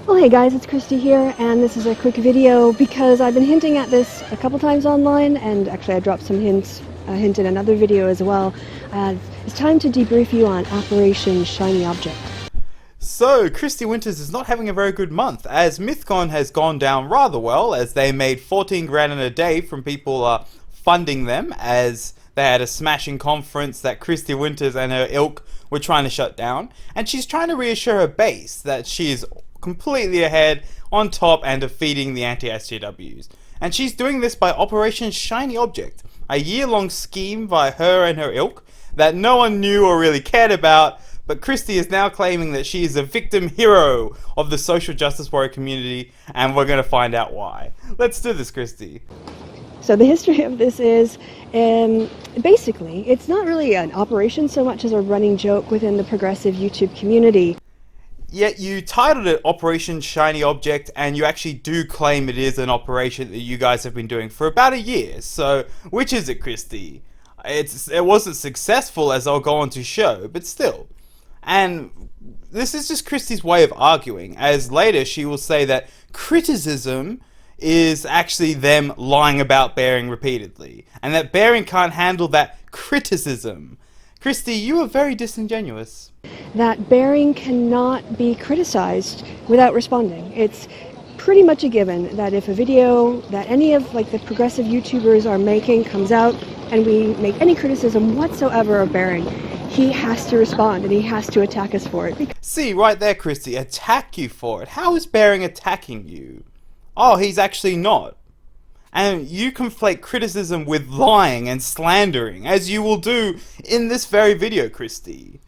Well, hey guys, it's Kristi here, and this is a quick video because I've been hinting at this a couple times online, and actually I dropped some a hint in another video as well. It's time to debrief you on Operation Shiny Object. So, Kristi Winters is not having a very good month, as MythCon has gone down rather well, as they made 14 grand in a day from people funding them, as they had a smashing conference that Kristi Winters and her ilk were trying to shut down, and she's trying to reassure her base that she is completely ahead, on top, and defeating the anti-SJWs. And she's doing this by Operation Shiny Object, a year-long scheme by her and her ilk that no one knew or really cared about, but Kristi is now claiming that she is a victim hero of the social justice warrior community, and we're going to find out why. Let's do this, Kristi. So the history of this is, basically, it's not really an operation so much as a running joke within the progressive YouTube community. Yet you titled it Operation Shiny Object, and you actually do claim it is an operation that you guys have been doing for about a year. So, which is it, Kristi? It wasn't successful, as I'll go on to show, but still. And this is just Kristi's way of arguing, as later she will say that criticism is actually them lying about Bering repeatedly, and that Bering can't handle that criticism. Kristi, you are very disingenuous. That Bering cannot be criticized without responding. It's pretty much a given that if a video that any of the progressive YouTubers are making comes out and we make any criticism whatsoever of Bering, he has to respond and he has to attack us for it. See, right there, Kristi, attack you for it. How is Bering attacking you? Oh, he's actually not. And you conflate criticism with lying and slandering, as you will do in this very video, Kristi.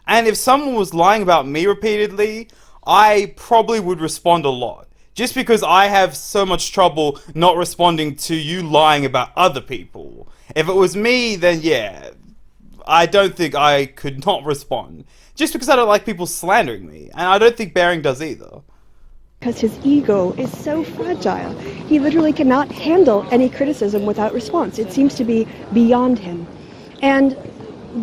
And if someone was lying about me repeatedly, I probably would respond a lot. Just because I have so much trouble not responding to you lying about other people. If it was me, then yeah, I don't think I could not respond. Just because I don't like people slandering me. And I don't think Bering does either. Because his ego is so fragile. He literally cannot handle any criticism without response. It seems to be beyond him. And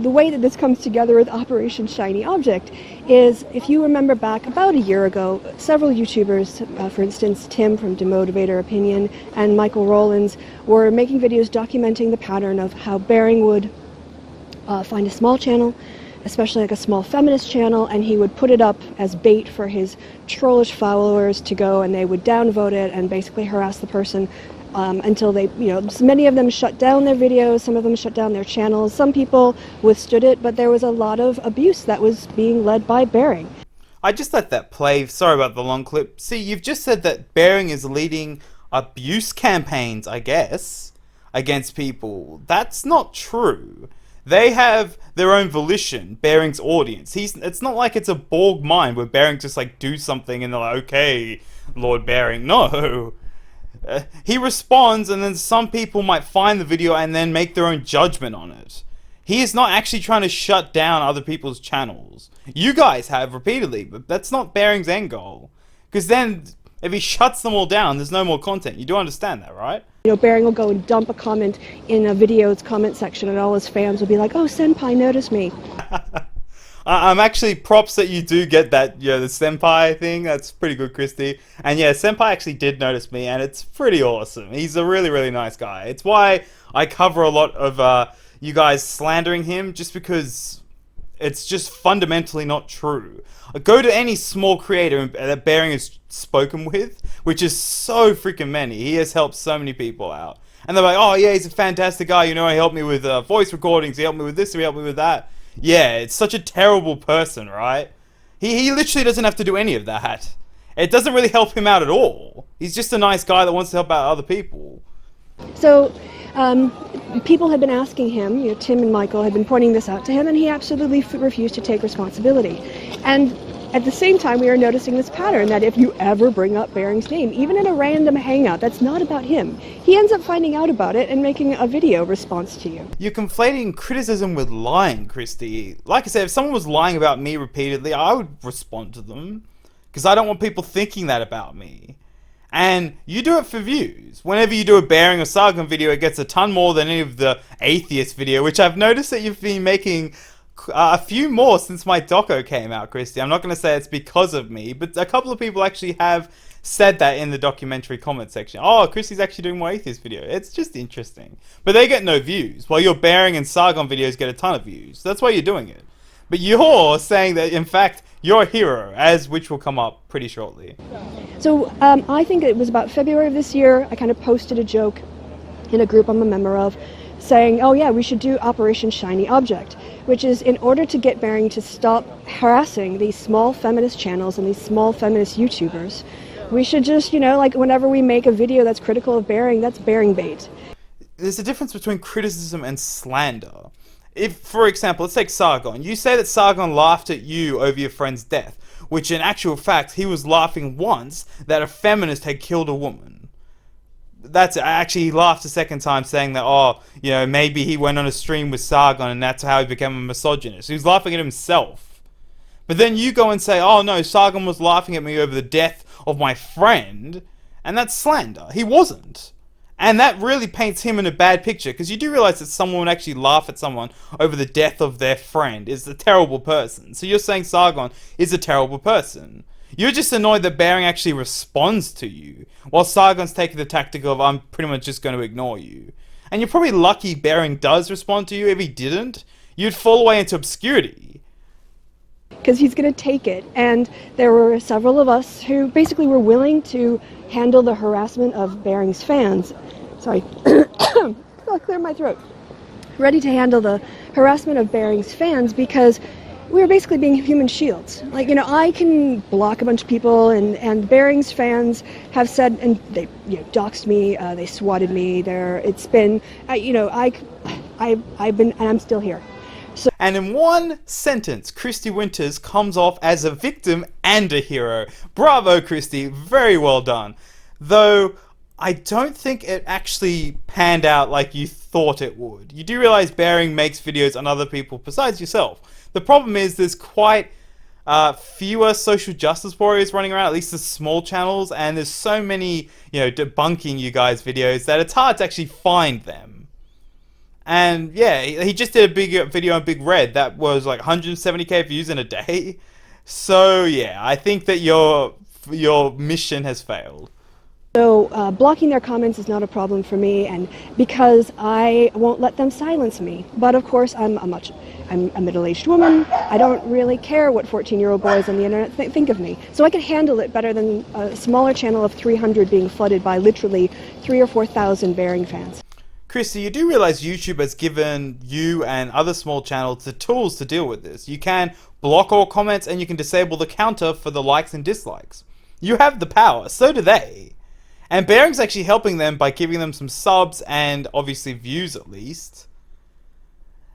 the way that this comes together with Operation Shiny Object is, if you remember back about a year ago, several YouTubers, for instance Tim from Demotivator Opinion and Michael Rowlands, were making videos documenting the pattern of how Bering would find a small channel, especially like a small feminist channel, and he would put it up as bait for his trollish followers to go, and they would downvote it and basically harass the person until they, many of them shut down their videos, some of them shut down their channels. Some people withstood it, but there was a lot of abuse that was being led by Bering. I just let that play. Sorry about the long clip. See, you've just said that Bering is leading abuse campaigns, I guess, against people. That's not true. They have their own volition, Bering's audience. It's not like it's a Borg mind where Bering just do something and they're like, okay, Lord Bering. No. He responds, and then some people might find the video and then make their own judgment on it. He is not actually trying to shut down other people's channels. You guys have repeatedly, but that's not Bering's end goal. Because then, if he shuts them all down, there's no more content. You do understand that, right? Bering will go and dump a comment in a video's comment section, and all his fans will be like, oh, Senpai noticed me. I'm actually props that you do get that, the Senpai thing. That's pretty good, Kristi. And yeah, Senpai actually did notice me, and it's pretty awesome. He's a really, really nice guy. It's why I cover a lot of you guys slandering him, just because it's just fundamentally not true. Go to any small creator that Bering has spoken with, which is so freaking many. He has helped so many people out. And they're like, oh yeah, he's a fantastic guy. He helped me with voice recordings. He helped me with this, he helped me with that. Yeah, it's such a terrible person, right? He literally doesn't have to do any of that. It doesn't really help him out at all. He's just a nice guy that wants to help out other people. So, people had been asking him, Tim and Michael had been pointing this out to him, and he absolutely refused to take responsibility. And at the same time, we are noticing this pattern that if you ever bring up Bering's name, even in a random hangout that's not about him, he ends up finding out about it and making a video response to you. You're conflating criticism with lying, Kristi. Like I said, if someone was lying about me repeatedly, I would respond to them. Because I don't want people thinking that about me. And you do it for views. Whenever you do a Bering or Sargon video, it gets a ton more than any of the atheist video, which I've noticed that you've been making a few more since my doco came out, Kristi. I'm not going to say it's because of me, but a couple of people actually have said that in the documentary comment section. Oh, Kristi's actually doing more atheist video. It's just interesting. But they get no views, while your Bearing and Sargon videos get a ton of views. That's why you're doing it. But you're saying that, in fact, you're a hero, which will come up pretty shortly. So I think it was about February of this year, I kind of posted a joke in a group I'm a member of, saying, oh yeah, we should do Operation Shiny Object, which is in order to get Bearing to stop harassing these small feminist channels and these small feminist YouTubers, we should just, like whenever we make a video that's critical of Bearing, that's Bearing bait. There's a difference between criticism and slander. If, for example, let's take Sargon. You say that Sargon laughed at you over your friend's death, which in actual fact, he was laughing once that a feminist had killed a woman. That's actually, he laughed a second time saying that, maybe he went on a stream with Sargon and that's how he became a misogynist. He was laughing at himself. But then you go and say, oh no, Sargon was laughing at me over the death of my friend, and that's slander. He wasn't. And that really paints him in a bad picture, because you do realize that someone would actually laugh at someone over the death of their friend is a terrible person. So you're saying Sargon is a terrible person. You're just annoyed that Bearing actually responds to you, while Sargon's taking the tactic of, I'm pretty much just going to ignore you. And you're probably lucky Bearing does respond to you. If he didn't, you'd fall away into obscurity. Because he's going to take it. And there were several of us who basically were willing to handle the harassment of Bearing's fans. Sorry, I'll clear my throat. Ready to handle the harassment of Bearing's fans because we were basically being human shields. I can block a bunch of people, and Bearing's fans have said, and they doxed me, they swatted me. It's been, I've been, and I'm still here. So, and in one sentence, Kristi Winters comes off as a victim and a hero. Bravo, Kristi. Very well done. Though, I don't think it actually panned out like you thought it would. You do realize Bearing makes videos on other people besides yourself. The problem is there's quite fewer social justice warriors running around, at least the small channels, and there's so many, debunking you guys videos that it's hard to actually find them. And yeah, he just did a big video on Big Red that was like 170k views in a day. So yeah, I think that your mission has failed. So blocking their comments is not a problem for me, and because I won't let them silence me. But of course, I'm a middle-aged woman. I don't really care what 14-year-old boys on the internet think of me. So I can handle it better than a smaller channel of 300 being flooded by literally 3,000 or 4,000 Bearing fans. Kristi, you do realize YouTube has given you and other small channels the tools to deal with this. You can block all comments and you can disable the counter for the likes and dislikes. You have the power, so do they. And Bearing's actually helping them by giving them some subs and obviously views at least.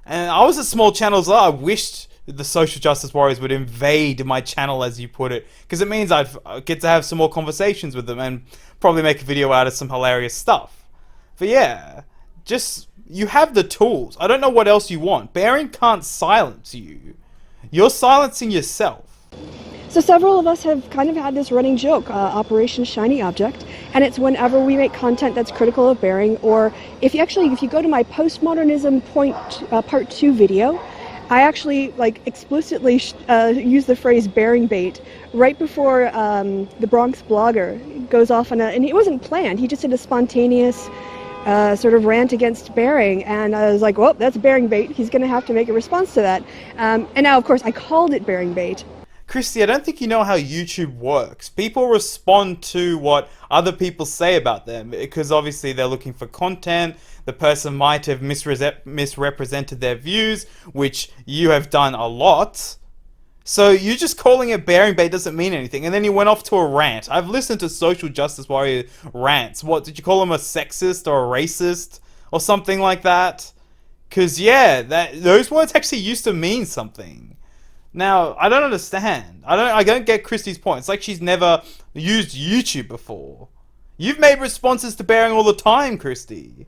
And I was a small channel as well. I wished the social justice warriors would invade my channel, as you put it, because it means I'd get to have some more conversations with them and probably make a video out of some hilarious stuff. But yeah, you have the tools. I don't know what else you want. Bearing can't silence you. You're silencing yourself. So several of us have kind of had this running joke, Operation Shiny Object, and it's whenever we make content that's critical of Bearing, or if you go to my postmodernism part 2 video, I actually explicitly use the phrase Bearing bait right before the Bronx blogger goes off on and it wasn't planned. He just did a spontaneous sort of rant against Bearing, and I was like, well, that's Bearing bait. He's going to have to make a response to that. And now, of course, I called it Bearing bait. Kristi, I don't think you know how YouTube works. People respond to what other people say about them because obviously they're looking for content. The person might have misrepresented their views, which you have done a lot. So you just calling it Bearing bait doesn't mean anything. And then he went off to a rant. I've listened to social justice warrior rants. What, did you call him a sexist or a racist or something like that? Because yeah, those words actually used to mean something. Now, I don't understand. I don't get Kristi's point. It's like she's never used YouTube before. You've made responses to Bearing all the time, Kristi.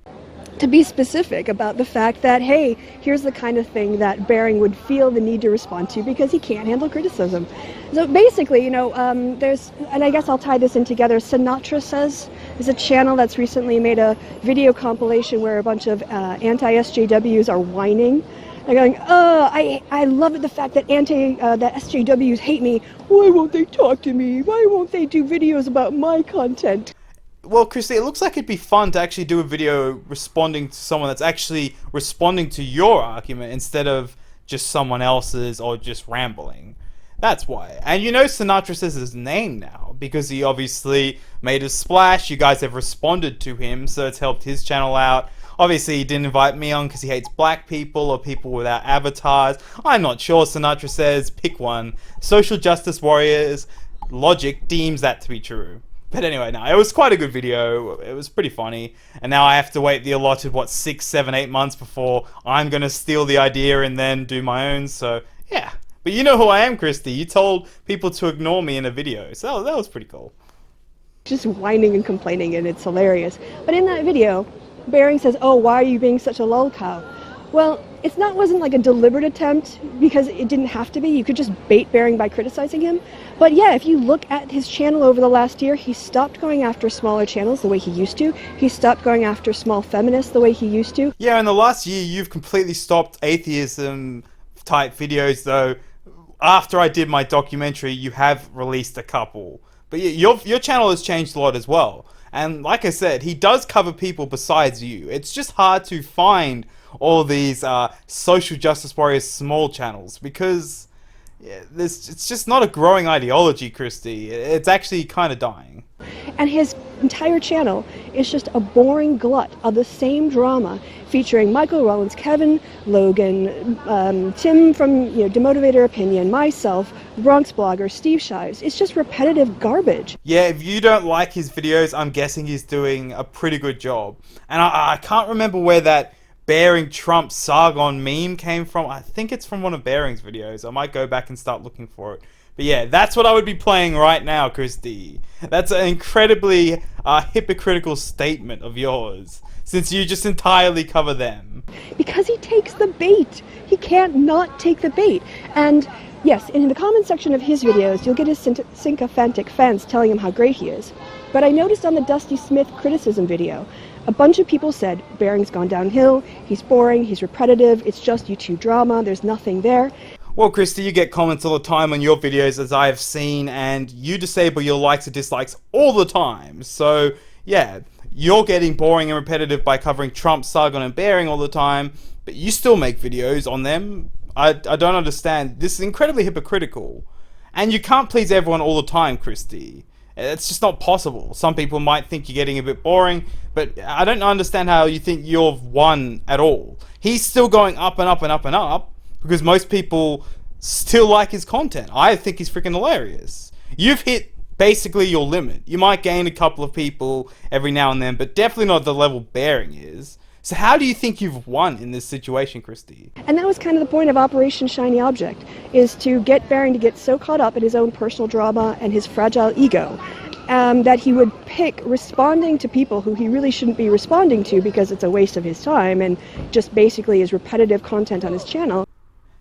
To be specific about the fact that, hey, here's the kind of thing that Bearing would feel the need to respond to because he can't handle criticism. So basically, there's, and I guess I'll tie this in together, Sinatra Says is a channel that's recently made a video compilation where a bunch of anti-SJWs are whining They're going, I love it, the fact that that SJWs hate me. Why won't they talk to me? Why won't they do videos about my content? Well, Kristi, it looks like it'd be fun to actually do a video responding to someone that's actually responding to your argument instead of just someone else's or just rambling. That's why. And you know Sinatra says his name now because he obviously made a splash. You guys have responded to him, so it's helped his channel out. Obviously, he didn't invite me on because he hates black people or people without avatars. I'm not sure. Sinatra says, pick one. Social justice warriors. Logic deems that to be true. But anyway, no, it was quite a good video. It was pretty funny. And now I have to wait the allotted, 6, 7, 8 months before I'm going to steal the idea and then do my own. So, yeah. But you know who I am, Kristi. You told people to ignore me in a video. So that was pretty cool. Just whining and complaining, and it's hilarious. But in that video, Bering says, oh, why are you being such a lolcow? Well, wasn't like a deliberate attempt because it didn't have to be. You could just bait Bering by criticizing him. But yeah, if you look at his channel over the last year, he stopped going after smaller channels the way he used to. He stopped going after small feminists the way he used to. Yeah, in the last year, you've completely stopped atheism type videos, though. After I did my documentary, you have released a couple. But yeah, your channel has changed a lot as well. And like I said, he does cover people besides you. It's just hard to find all these social justice warriors small channels because it's just not a growing ideology, Kristi. It's actually kind of dying. And his entire channel is just a boring glut of the same drama featuring Michael Rollins, Kevin, Logan, Tim from Demotivator Opinion, myself, Bronx Blogger, Steve Shives. It's just repetitive garbage. Yeah, if you don't like his videos, I'm guessing he's doing a pretty good job. And I can't remember where that Bering Trump Sargon meme came from. I think it's from one of Bering's videos. I might go back and start looking for it. But yeah, that's what I would be playing right now, Kristi. That's an incredibly hypocritical statement of yours, since you just entirely cover them. Because he takes the bait. He can't not take the bait. And yes, in the comment section of his videos, you'll get his sycophantic fans telling him how great he is. But I noticed on the Dusty Smith criticism video, a bunch of people said, Bering's gone downhill, he's boring, he's repetitive, it's just YouTube drama, there's nothing there. Well, Kristi, you get comments all the time on your videos, as I have seen, and you disable your likes and dislikes all the time. So, yeah, you're getting boring and repetitive by covering Trump, Sargon, and Bering all the time, but you still make videos on them. I don't understand. This is incredibly hypocritical. And you can't please everyone all the time, Kristi. It's just not possible. Some people might think you're getting a bit boring, but I don't understand how you think you've won at all. He's still going up and up and up and up because most people still like his content. I think he's freaking hilarious. You've hit basically your limit. You might gain a couple of people every now and then, but definitely not the level Bering is. So how do you think you've won in this situation, Kristi? And that was kind of the point of Operation Shiny Object, is to get Bering to get so caught up in his own personal drama and his fragile ego that he would pick responding to people who he really shouldn't be responding to because it's a waste of his time and just basically is repetitive content on his channel.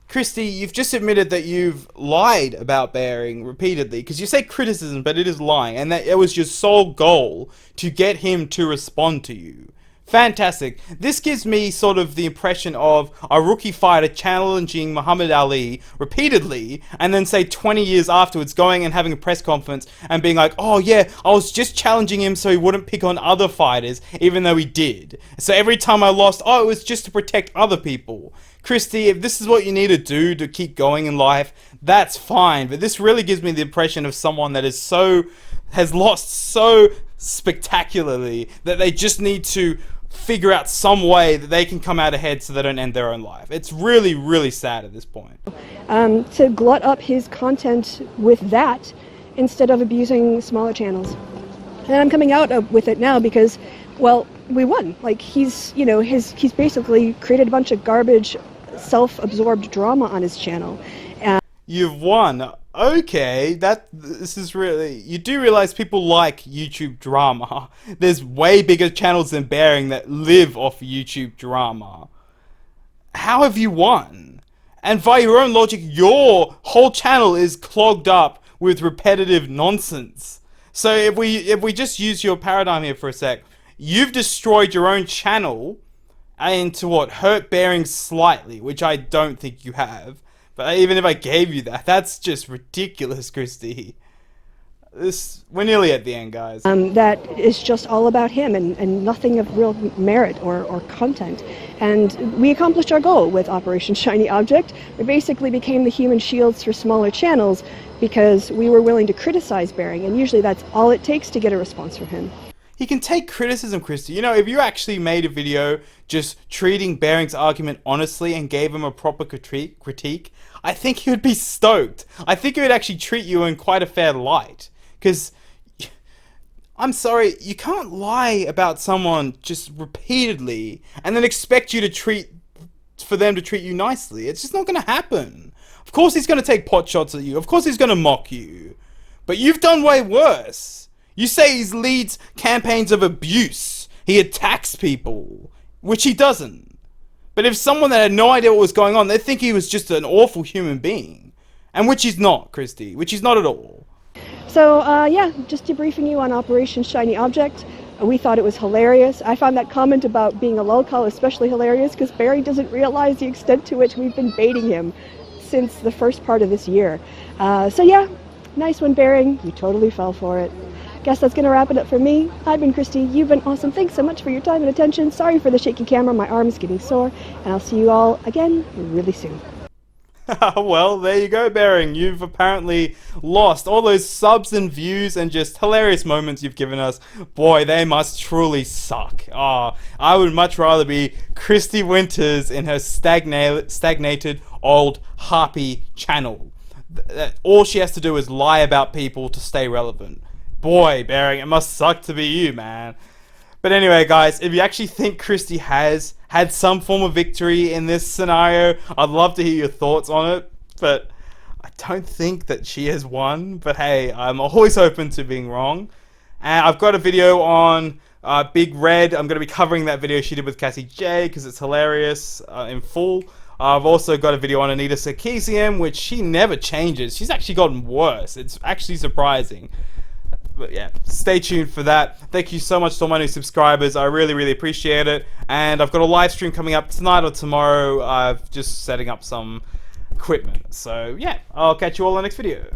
Kristi, you've just admitted that you've lied about Bering repeatedly, because you say criticism, but it is lying, and that it was your sole goal to get him to respond to you. Fantastic. This gives me sort of the impression of a rookie fighter challenging Muhammad Ali repeatedly, and then say 20 years afterwards going and having a press conference and being like, oh yeah, I was just challenging him so he wouldn't pick on other fighters, even though he did. So every time I lost, oh, it was just to protect other people. Kristi, if this is what you need to do to keep going in life, that's fine. But this really gives me the impression of someone that has lost so spectacularly that they just need to figure out some way that they can come out ahead so they don't end their own life. It's really, really sad at this point. To glut up his content with that instead of abusing smaller channels. And I'm coming out with it now because, well, we won. Like, he's basically created a bunch of garbage, self-absorbed drama on his channel. You've won. Okay, this is really... You do realize people like YouTube drama. There's way bigger channels than Bering that live off YouTube drama. How have you won? And by your own logic, your whole channel is clogged up with repetitive nonsense. So if we just use your paradigm here for a sec, you've destroyed your own channel and to what, hurt Bearing slightly, which I don't think you have. But even if I gave you that, that's just ridiculous, Kristi. We're nearly at the end, guys. That is just all about him and nothing of real merit or content. And we accomplished our goal with Operation Shiny Object. We basically became the human shields for smaller channels because we were willing to criticize Bearing, and usually that's all it takes to get a response from him. He can take criticism, Kristi. You know, if you actually made a video just treating Bearing's argument honestly and gave him a proper critique, I think he would be stoked. I think he would actually treat you in quite a fair light. Because, I'm sorry, you can't lie about someone just repeatedly and then expect you to for them to treat you nicely. It's just not going to happen. Of course he's going to take pot shots at you. Of course he's going to mock you. But you've done way worse. You say he leads campaigns of abuse. He attacks people, which he doesn't. But if someone that had no idea what was going on, they'd think he was just an awful human being. And which he's not, Kristi. Which he's not at all. So, yeah, just debriefing you on Operation Shiny Object. We thought it was hilarious. I found that comment about being a lol call especially hilarious because Barry doesn't realize the extent to which we've been baiting him since the first part of this year. So yeah, nice one, Bearing. You totally fell for it. Guess that's going to wrap it up for me. I've been Kristi. You've been awesome. Thanks so much for your time and attention. Sorry for the shaky camera. My arm is getting sore. And I'll see you all again really soon. Well, there you go, Bearing. You've apparently lost all those subs and views and just hilarious moments you've given us. Boy, they must truly suck. I would much rather be Kristi Winters in her stagnated old harpy channel. All she has to do is lie about people to stay relevant. Boy, Bearing, it must suck to be you, man. But anyway, guys, if you actually think Kristi has had some form of victory in this scenario, I'd love to hear your thoughts on it. But I don't think that she has won. But hey, I'm always open to being wrong. And I've got a video on Big Red. I'm going to be covering that video she did with Cassie J because it's hilarious in full. I've also got a video on Anita Sarkeesian, which she never changes. She's actually gotten worse. It's actually surprising. But yeah, stay tuned for that. Thank you so much to all my new subscribers. I really, really appreciate it. And I've got a live stream coming up tonight or tomorrow. I'm just setting up some equipment. So yeah, I'll catch you all in the next video.